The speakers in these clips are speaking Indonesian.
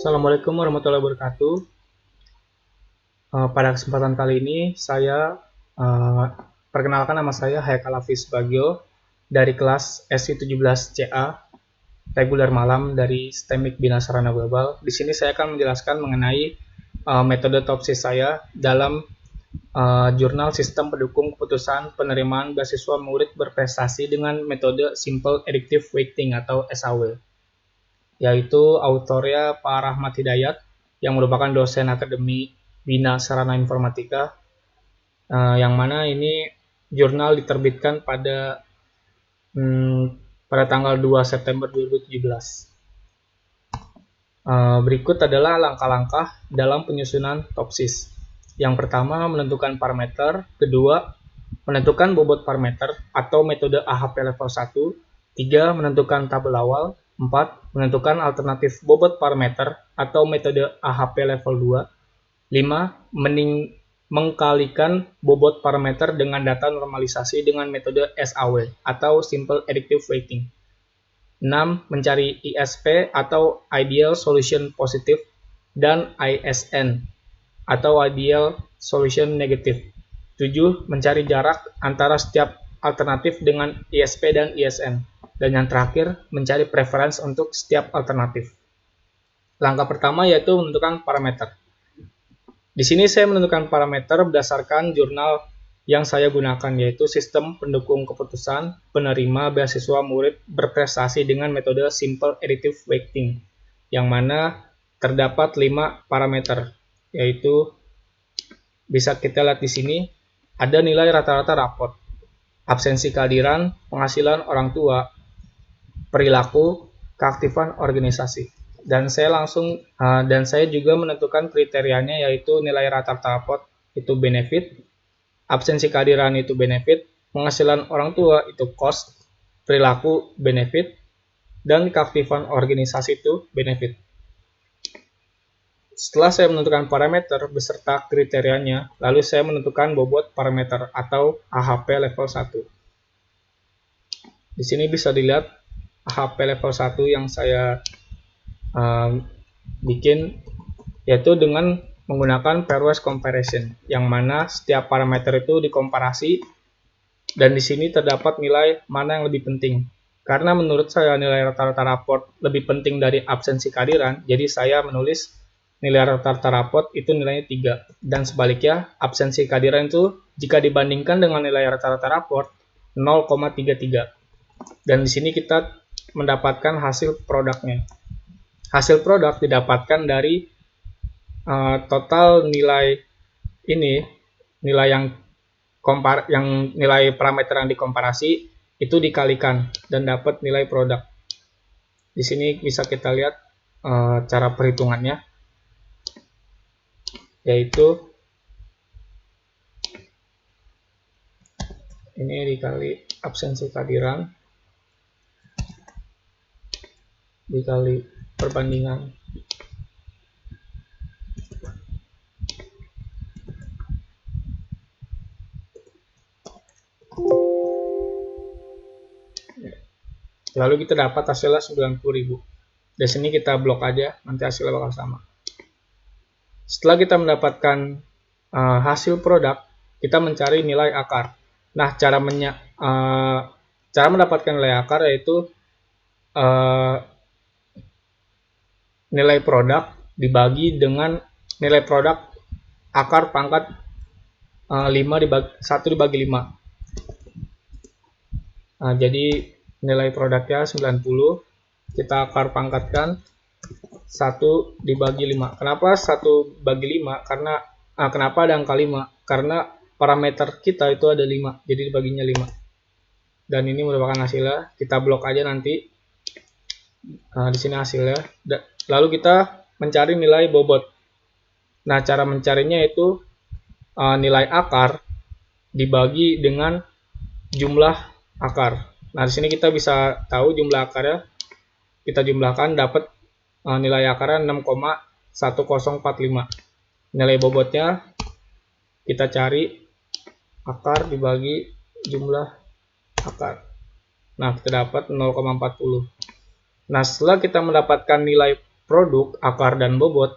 Assalamualaikum warahmatullahi wabarakatuh. Pada kesempatan kali ini saya perkenalkan, nama saya Haikal Hafiz Bagio dari kelas SI17CA reguler malam dari STEMIK Bina Sarana Global. Di sini saya akan menjelaskan mengenai metode topsis saya dalam jurnal sistem pendukung keputusan penerimaan beasiswa murid berprestasi dengan metode Simple Additive Weighting atau SAW, yaitu autornya Pak Rahmat Hidayat yang merupakan dosen Akademi Bina Sarana Informatika, yang mana ini jurnal diterbitkan pada tanggal 2 September 2017. Berikut adalah langkah-langkah dalam penyusunan topsis. Yang pertama, menentukan parameter. Kedua, menentukan bobot parameter atau metode AHP level 1. 3. Menentukan tabel awal. 4. Menentukan alternatif bobot parameter atau metode AHP level 2. 5. Mengkalikan bobot parameter dengan data normalisasi dengan metode SAW atau Simple Additive Weighting. 6. Mencari ISP atau Ideal Solution Positive dan ISN atau Ideal Solution Negative. 7. Mencari jarak antara setiap alternatif dengan ISP dan ISN. Dan yang terakhir, mencari preference untuk setiap alternatif. Langkah pertama yaitu menentukan parameter. Di sini saya menentukan parameter berdasarkan jurnal yang saya gunakan, yaitu Sistem Pendukung Keputusan Penerima Beasiswa Murid Berprestasi dengan metode Simple Additive Weighting, yang mana terdapat 5 parameter, yaitu bisa kita lihat di sini ada nilai rata-rata rapot, absensi kehadiran, penghasilan orang tua, perilaku, keaktifan organisasi. Dan saya juga menentukan kriterianya, yaitu nilai rata-rata rapot itu benefit, absensi kehadiran itu benefit, penghasilan orang tua itu cost, perilaku benefit, dan keaktifan organisasi itu benefit. Setelah saya menentukan parameter beserta kriterianya, lalu saya menentukan bobot parameter atau AHP level 1. Di sini bisa dilihat AHP level 1 yang saya bikin, yaitu dengan menggunakan pairwise comparison, yang mana setiap parameter itu dikomparasi dan di sini terdapat nilai mana yang lebih penting. Karena menurut saya nilai rata-rata raport lebih penting dari absensi kehadiran, jadi saya menulis nilai rata-rata raport itu nilainya 3. Dan sebaliknya, absensi kehadiran itu jika dibandingkan dengan nilai rata-rata raport 0,33. Dan di sini kita mendapatkan hasil produknya. Hasil produk didapatkan dari total nilai ini, nilai yang nilai parameter yang dikomparasi itu dikalikan dan dapat nilai produk. Di sini bisa kita lihat cara perhitungannya, yaitu ini dikali absensi kehadiran dikali perbandingan. Lalu kita dapat hasilnya 90.000. Di sini kita blok aja, nanti hasilnya bakal sama. Setelah kita mendapatkan hasil produk, kita mencari nilai akar. Nah, cara mendapatkan nilai akar yaitu nilai produk dibagi dengan nilai produk akar pangkat 1 dibagi 5. Nah, jadi nilai produknya 90, kita akar pangkatkan 1 dibagi 5. Kenapa 1 bagi 5? Kenapa ada angka 5? Karena parameter kita itu ada 5, jadi dibaginya 5. Dan ini merupakan hasilnya, kita blok aja nanti. Di sini hasilnya. Lalu kita mencari nilai bobot. Nah, cara mencarinya itu nilai akar dibagi dengan jumlah akar. Nah, di sini kita bisa tahu jumlah akarnya. Kita jumlahkan, dapat nilai akarnya 6,1045. Nilai bobotnya kita cari akar dibagi jumlah akar. Nah, kita dapat 0,40. Nah, setelah kita mendapatkan nilai produk, akar, dan bobot,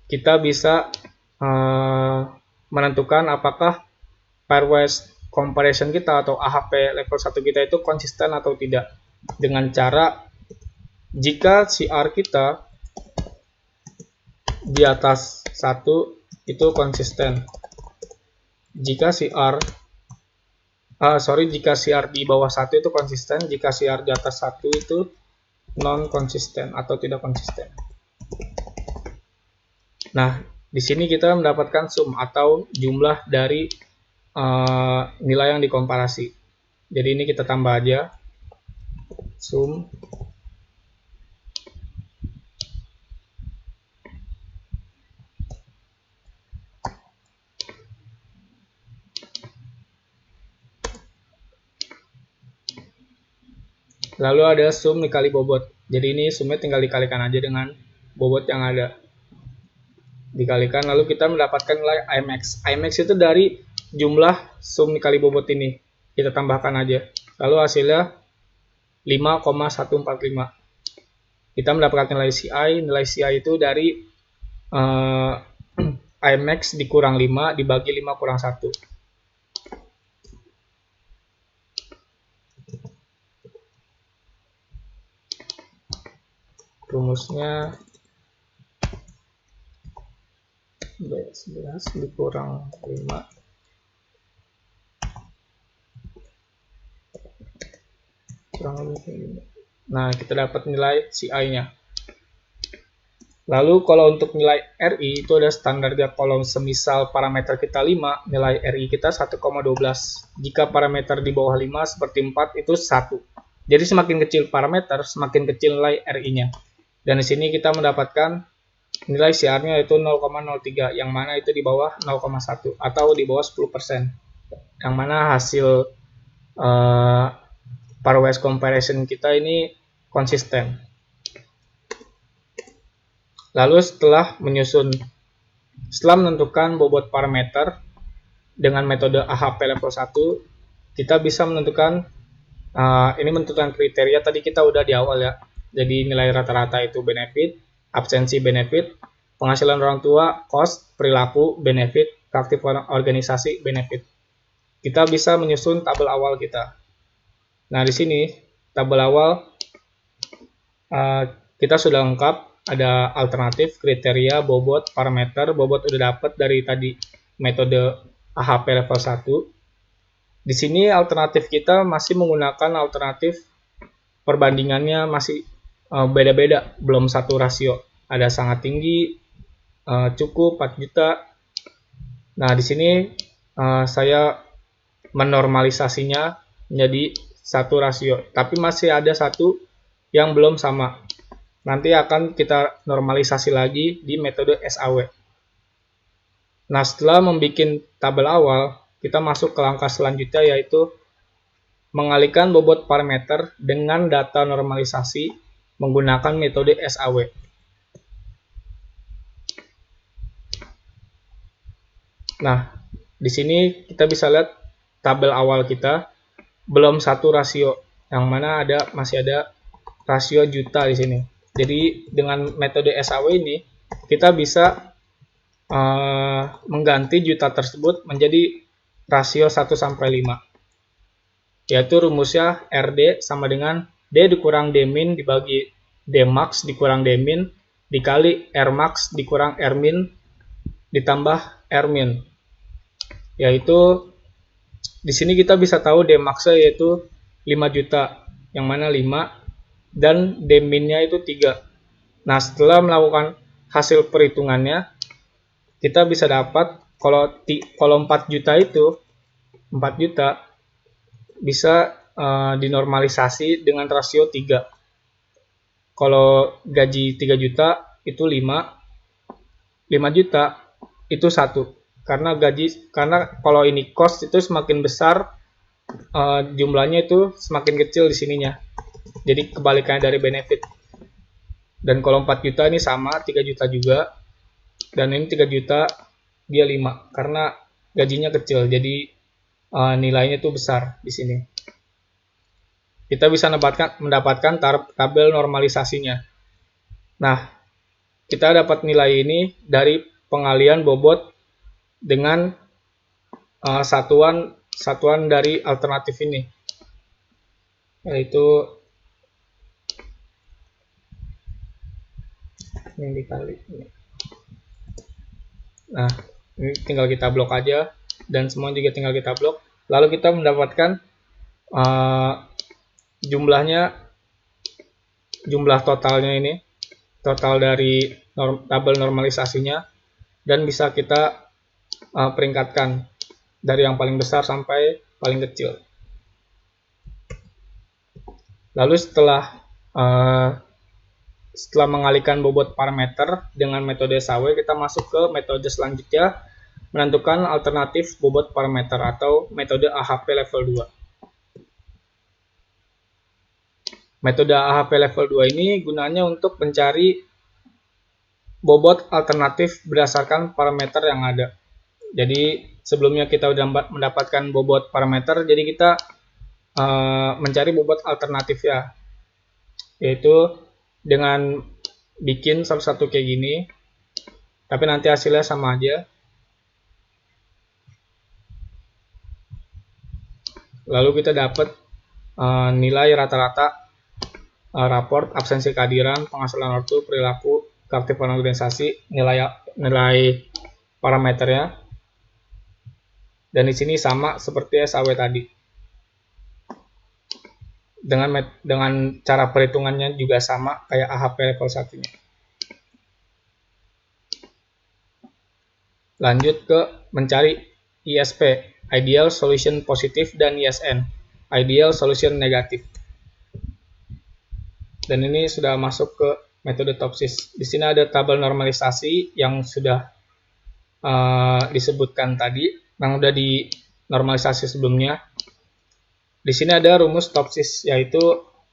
kita bisa menentukan apakah pairwise comparison kita atau AHP level 1 kita itu konsisten atau tidak, dengan cara jika CR kita di atas 1 itu konsisten, jika CR di bawah 1 itu konsisten, jika CR di atas 1 itu non konsisten atau tidak konsisten. Nah, di sini kita mendapatkan sum atau jumlah dari nilai yang dikomparasi. Jadi ini kita tambah aja sum lalu ada sum dikali bobot. Jadi ini sumnya tinggal dikalikan aja dengan bobot yang ada. Dikalikan, lalu kita mendapatkan nilai Imax. Imax itu dari jumlah sum dikali bobot ini. Kita tambahkan aja. Lalu hasilnya 5,145. Kita mendapatkan nilai CI. Nilai CI itu dari Imax dikurang 5 dibagi 5 kurang 1. Rumusnya B11 dikurang 5 kurang lebih. Nah, kita dapat nilai CI-nya. Lalu kalau untuk nilai RI itu ada standarnya, kolom semisal parameter kita 5, nilai RI kita 1,12. Jika parameter di bawah 5 seperti 4 itu 1. Jadi semakin kecil parameter, semakin kecil nilai RI-nya. Dan di sini kita mendapatkan nilai CR-nya yaitu 0,03, yang mana itu di bawah 0,1 atau di bawah 10%. Yang mana hasil pairwise comparison kita ini konsisten. Lalu setelah menentukan bobot parameter dengan metode AHP level 1, kita bisa menentukan ini menentukan kriteria. Tadi kita udah di awal ya. Jadi nilai rata-rata itu benefit, absensi benefit, penghasilan orang tua, cost, perilaku, benefit, keaktifan organisasi, benefit. Kita bisa menyusun tabel awal kita. Nah, di sini tabel awal kita sudah lengkap. Ada alternatif, kriteria, bobot, parameter. Bobot udah dapat dari tadi metode AHP level 1. Di sini alternatif kita masih menggunakan alternatif perbandingannya masih beda-beda, belum satu rasio. Ada sangat tinggi, cukup 4 juta. Nah, di sini saya menormalisasinya menjadi satu rasio, tapi masih ada satu yang belum sama. Nanti akan kita normalisasi lagi di metode SAW. Nah, setelah membuat tabel awal, kita masuk ke langkah selanjutnya, yaitu mengalihkan bobot parameter dengan data normalisasi menggunakan metode SAW. Nah, di sini kita bisa lihat tabel awal kita belum satu rasio, yang mana masih ada rasio juta di sini. Jadi dengan metode SAW ini kita bisa mengganti juta tersebut menjadi rasio 1/5. Yaitu rumusnya RD sama dengan D dikurang D min dibagi D max dikurang D min dikali R max dikurang R min ditambah R min. Yaitu di sini kita bisa tahu D max-nya yaitu 5 juta, yang mana 5 dan D min-nya itu 3. Nah, setelah melakukan hasil perhitungannya, kita bisa dapat kalau 4 juta itu 4 juta bisa dinormalisasi dengan rasio 3. Kalau gaji 3 juta itu 5 juta itu 1. Karena kalau ini cost itu semakin besar, jumlahnya itu semakin kecil di sininya. Jadi kebalikannya dari benefit. Dan kalau 4 juta ini sama, 3 juta juga. Dan ini 3 juta, dia 5. Karena gajinya kecil, jadi nilainya itu besar di sini. Kita bisa mendapatkan tabel normalisasinya. Nah, kita dapat nilai ini dari pengalian bobot dengan satuan dari alternatif ini, yaitu yang dikali ini. Nah, ini tinggal kita blok aja, dan semua juga tinggal kita blok. Lalu kita mendapatkan jumlah totalnya ini, total dari tabel normalisasinya, dan bisa kita peringkatkan dari yang paling besar sampai paling kecil. Lalu setelah mengalihkan bobot parameter dengan metode SAW, kita masuk ke metode selanjutnya, menentukan alternatif bobot parameter atau metode AHP level 2. Metode AHP level 2 ini gunanya untuk mencari bobot alternatif berdasarkan parameter yang ada. Jadi sebelumnya kita sudah mendapatkan bobot parameter, jadi kita mencari bobot alternatif ya, yaitu dengan bikin satu-satu kayak gini, tapi nanti hasilnya sama aja. Lalu kita dapat nilai rata-rata raport absensi kehadiran, penghasilan ortu, perilaku, keaktifan organisasi, nilai parameternya. Dan di sini sama seperti SAW tadi. Dengan cara perhitungannya juga sama kayak AHP level 1-nya. Lanjut ke mencari ISP, Ideal Solution Positif, dan ISN, Ideal Solution Negatif. Dan ini sudah masuk ke metode TOPSIS. Di sini ada tabel normalisasi yang sudah disebutkan tadi, yang sudah dinormalisasi sebelumnya. Di sini ada rumus TOPSIS, yaitu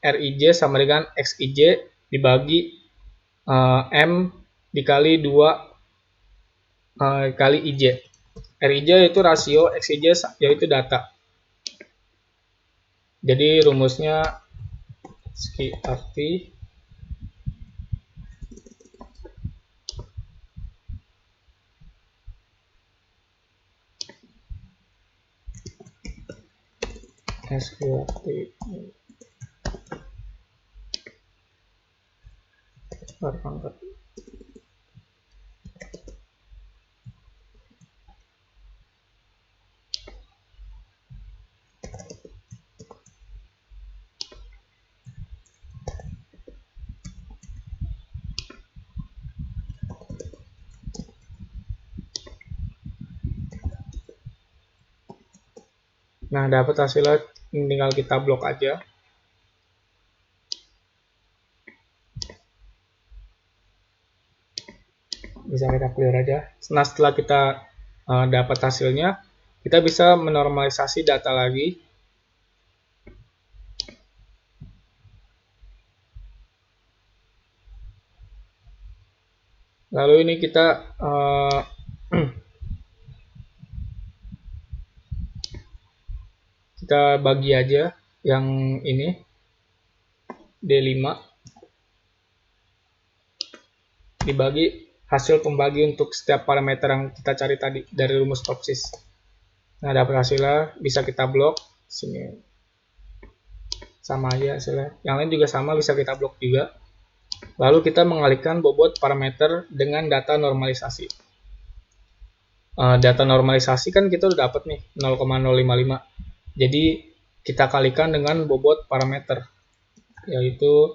RIJ sama dengan XIJ dibagi M dikali 2 kali IJ. RIJ yaitu rasio, XIJ yaitu data. Jadi rumusnya arti SQRT berpangkat. Nah, dapat hasilnya tinggal kita blok aja. Bisa kita clear aja. Nah, setelah kita dapat hasilnya, kita bisa menormalisasi data lagi. Lalu ini kita kita bagi aja yang ini D5 dibagi hasil pembagi untuk setiap parameter yang kita cari tadi dari rumus TOPSIS. Nah, dapat hasilnya, bisa kita blok. Sini sama aja hasilnya. Yang lain juga sama, bisa kita blok juga. Lalu kita mengalihkan bobot parameter dengan data normalisasi. Data normalisasi kan kita udah dapat nih 0,055. Jadi kita kalikan dengan bobot parameter, yaitu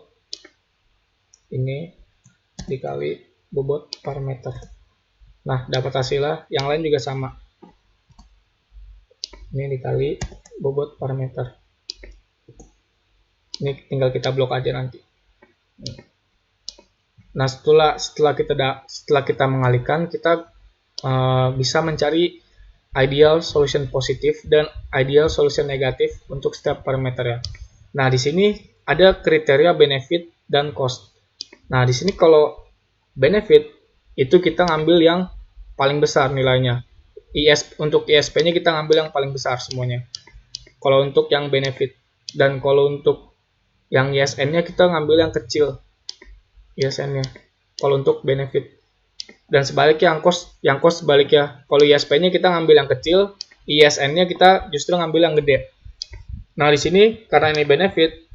ini dikali bobot parameter. Nah, dapat hasilnya. Yang lain juga sama. Ini dikali bobot parameter. Ini tinggal kita blok aja nanti. Nah, setelah kita mengalihkan, kita bisa mencari ideal solution positif dan ideal solution negatif untuk setiap parameter ya. Nah, di sini ada kriteria benefit dan cost. Nah, di sini kalau benefit itu kita ngambil yang paling besar nilainya. Untuk ISP-nya kita ngambil yang paling besar semuanya. Kalau untuk yang benefit, dan kalau untuk yang ISN-nya kita ngambil yang kecil ISN-nya. kalau untuk benefit. Dan sebaliknya yang cost sebaliknya. Kalau ISP-nya kita ngambil yang kecil, ISN-nya kita justru ngambil yang gede. Nah, di sini karena ini benefit,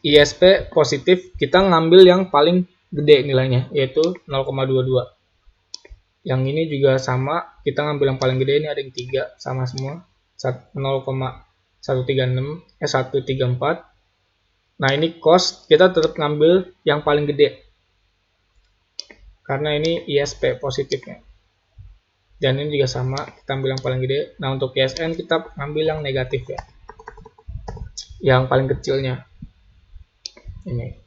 ISP positif, kita ngambil yang paling gede nilainya, yaitu 0,22. Yang ini juga sama, kita ngambil yang paling gede, ini ada yang 3, sama semua. 134. Nah, ini cost, kita tetap ngambil yang paling gede. Karena ini ISP positifnya. Dan ini juga sama, kita ambil yang paling gede. Nah, untuk ISN kita ambil yang negatif ya. Yang paling kecilnya. Ini.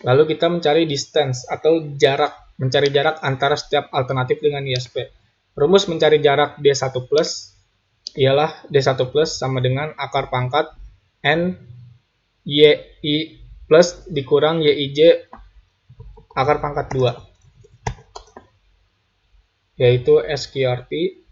Lalu kita mencari distance atau jarak, mencari jarak antara setiap alternatif dengan ISP. Rumus mencari jarak D1 plus ialah D1 plus sama dengan akar pangkat N YI plus dikurang YIJ akar pangkat 2, yaitu SQRT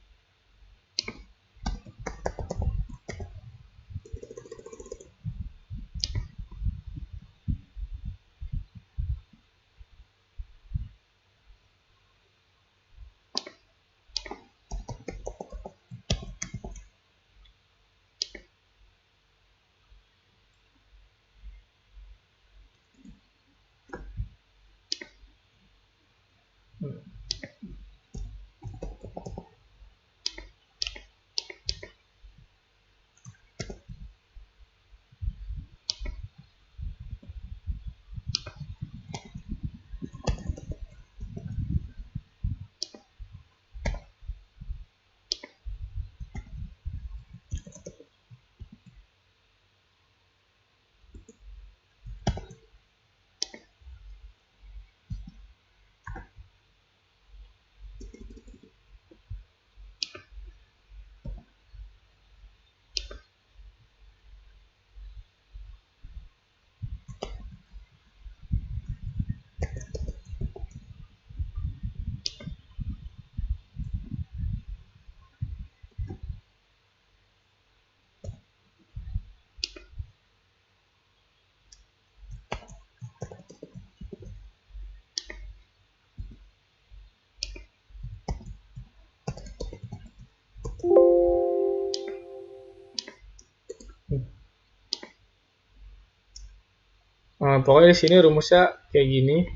pokoknya di sini rumusnya kayak gini.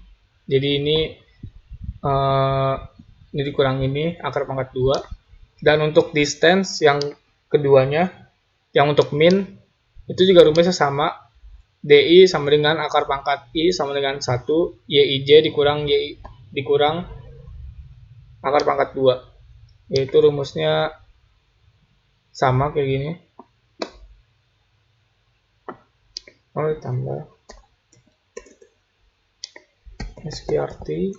Jadi ini dikurang ini akar pangkat 2. Dan untuk distance yang keduanya, yang untuk min itu juga rumusnya sama. DI sama dengan akar pangkat I sama dengan 1 YIJ dikurang akar pangkat 2. Yaitu rumusnya sama kayak gini. Tambah SQRT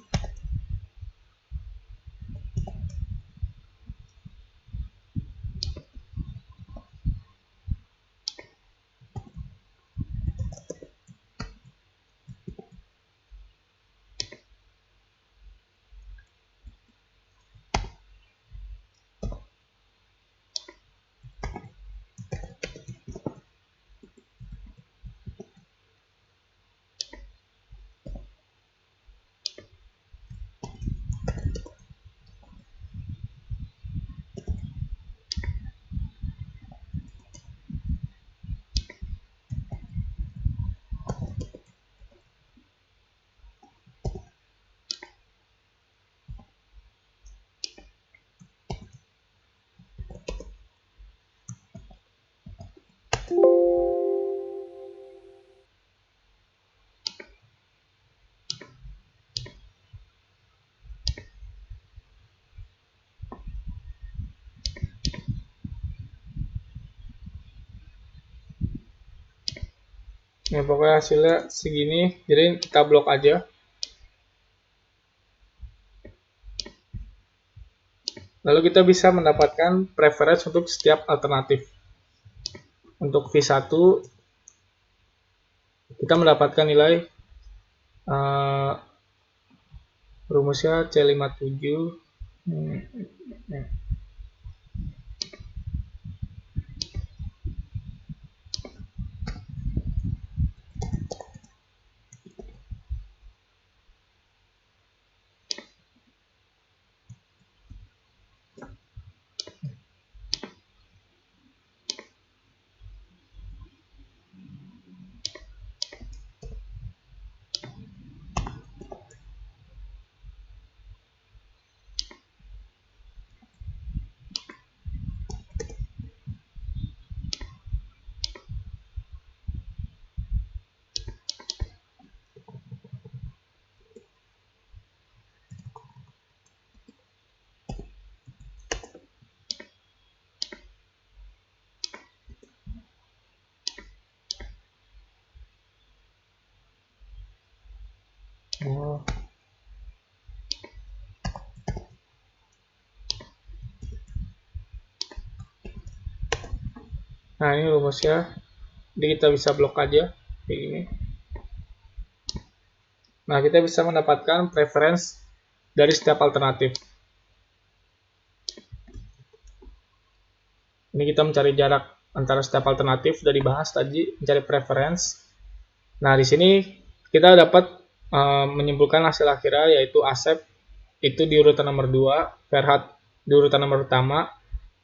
ya, pokoknya hasilnya segini. Jadi kita blok aja. Lalu kita bisa mendapatkan preference untuk setiap alternatif. Untuk V1 kita mendapatkan nilai rumusnya C57. Nah, ini rumusnya. Jadi kita bisa blok aja kayak gini. Nah, kita bisa mendapatkan preference dari setiap alternatif. Ini kita mencari jarak antara setiap alternatif, sudah dibahas tadi, mencari preference. Nah, di sini kita dapat menyimpulkan hasil akhirnya, yaitu Asep itu di urutan nomor 2, Ferhat di urutan nomor pertama,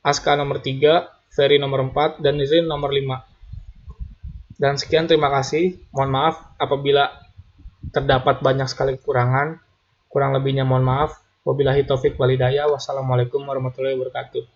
Aska nomor 3, Ferry nomor 4, dan Nizrin nomor 5. Dan sekian, terima kasih. Mohon maaf apabila terdapat banyak sekali kekurangan. Kurang lebihnya mohon maaf. Wabillahi taufik walhidayah. Wassalamualaikum warahmatullahi wabarakatuh.